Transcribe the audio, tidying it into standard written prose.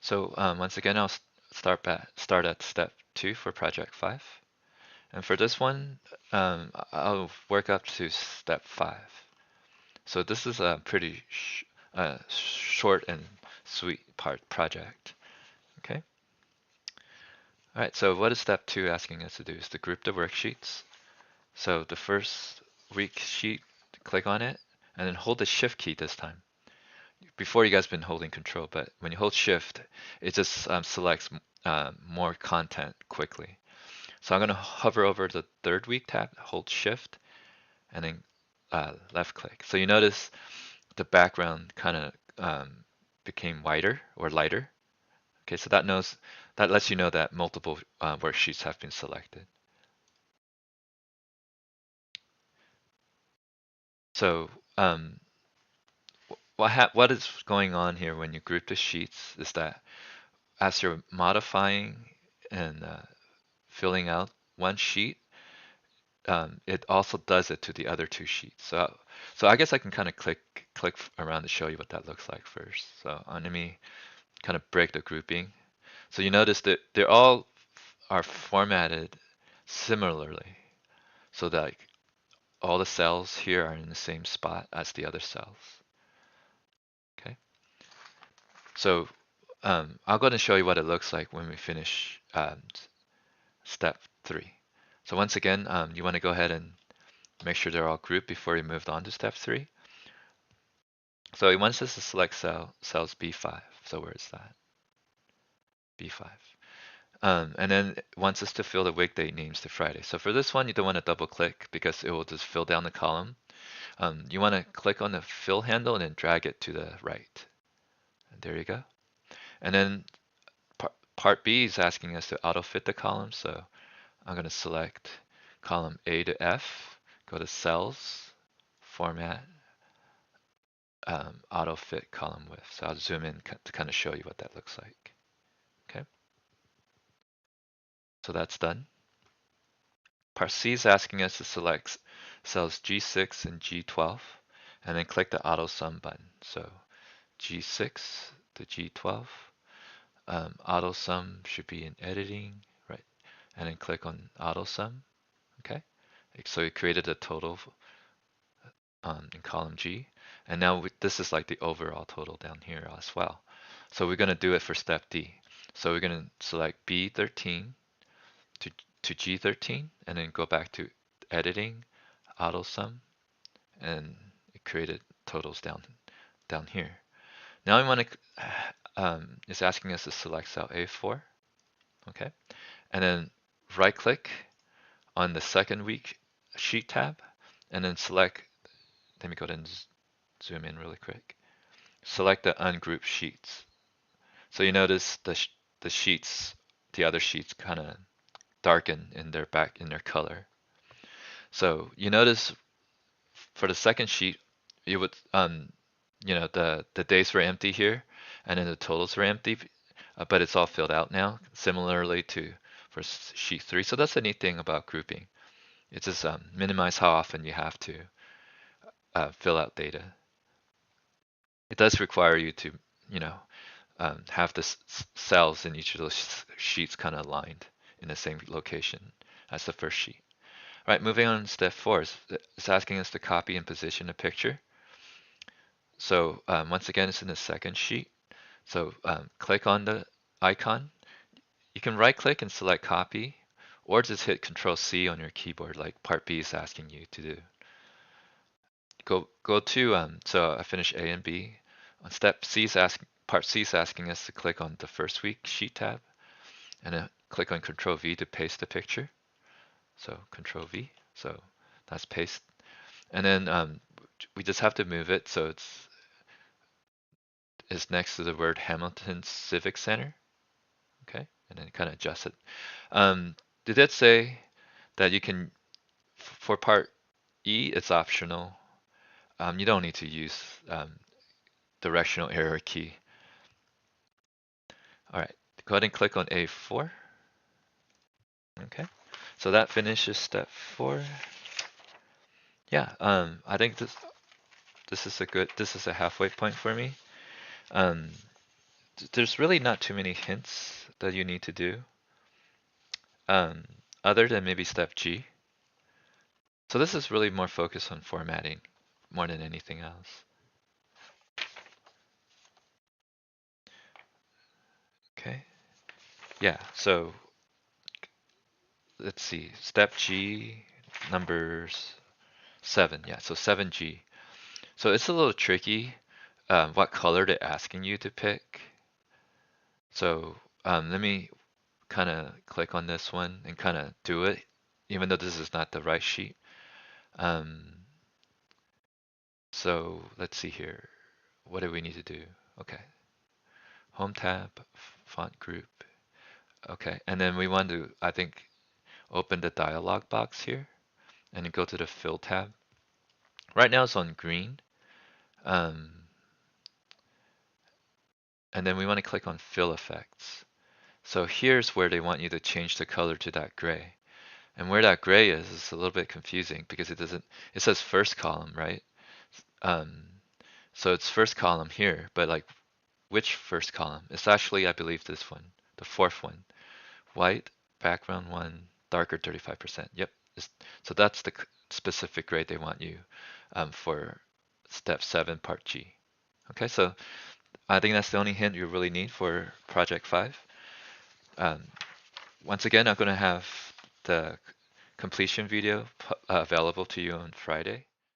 So once again, I'll start at step 2 for project 5. And for this one, I'll work up to step 5. So this is a pretty short and sweet project. Okay. All right. So what is step 2 asking us to do is to group the worksheets. So the first week sheet, click on it, and then hold the shift key this time. Before you guys been holding control, but when you hold shift, it just selects more content quickly. So I'm going to hover over the third week tab, hold shift, and then left click. So you notice the background kind of became whiter or lighter. Okay, so that lets you know that multiple worksheets have been selected. So what is going on here when you group the sheets is that as you're modifying and filling out one sheet, it also does it to the other two sheets. So I guess I can kind of click around to show you what that looks like first. So let me kind of break the grouping. So you notice that they're all are formatted similarly, so that like, all the cells here are in the same spot as the other cells. Okay. So I'll go ahead and show you what it looks like when we finish step 3. So once again, you want to go ahead and make sure they're all grouped before you move on to step 3. So it wants us to select cells B5. So where is that? B5. And then it wants us to fill the weekday names to Friday. So for this one, you don't want to double click because it will just fill down the column. You want to click on the fill handle and then drag it to the right. And there you go. And then part B is asking us to auto fit the column. So I'm going to select column A to F, go to cells, format, auto fit column width. So I'll zoom in to kind of show you what that looks like. Okay. So that's done. Part C is asking us to select cells G6 and G12 and then click the auto sum button. So G6 to G12. Auto sum should be in editing, right? And then click on auto sum. Okay. So it created a total in column G. And now this is like the overall total down here as well. So we're going to do it for step D. So we're going to select B13 to G13 and then go back to editing, auto sum, and it created totals down here. Now we want to, it's asking us to select cell A4, okay? And then right click on the second week sheet tab and then select, let me go ahead and zoom in really quick. Select the ungroup sheets. So you notice the sheets, the other sheets kind of darken in their color. So you notice for the second sheet, you would the days were empty here, and then the totals were empty, but it's all filled out now. Similarly to for sheet 3. So that's the neat thing about grouping. It just minimize how often you have to fill out data. It does require you to have the cells in each of those sheets kind of aligned in the same location as the first sheet. All right, moving on to step 4. It's asking us to copy and position a picture. So once again, it's in the second sheet. So click on the icon. You can right click and select copy, or just hit Control C on your keyboard like part B is asking you to do. Go to, so I finished A and B. On step C is part C is asking us to click on the first week sheet tab, and then click on Control V to paste the picture. So Control V, so that's paste. And then we just have to move it so it's next to the word Hamilton Civic Center. Okay, and then kind of adjust it. Did it say that you can, for part E, it's optional. You don't need to use directional arrow key. All right, go ahead and click on A4. Okay, so that finishes step 4. Yeah, I think this is a halfway point for me. there's really not too many hints that you need to do, um, other than maybe step G. So this is really more focused on formatting more than anything else. Okay. Yeah, so let's see. Step G, numbers 7. Yeah, so 7G. So it's a little tricky what color they're asking you to pick. So let me kind of click on this one and kind of do it, even though this is not the right sheet. Um, so let's see here. What do we need to do? Okay. Home tab, font group. Okay. And then we want to, I think, open the dialog box here and then go to the fill tab. Right now it's on green. Um, and then we want to click on fill effects. So here's where they want you to change the color to that gray. And where that gray is a little bit confusing because it says first column, right? Um, so it's first column here, but like which first column? It's actually, I believe, this one, the fourth one. White, background one, darker 35%. Yep. So that's the specific grade they want you for step 7, part G. Okay, so I think that's the only hint you really need for project 5. Um, Once again, I'm going to have the completion video available to you on Friday.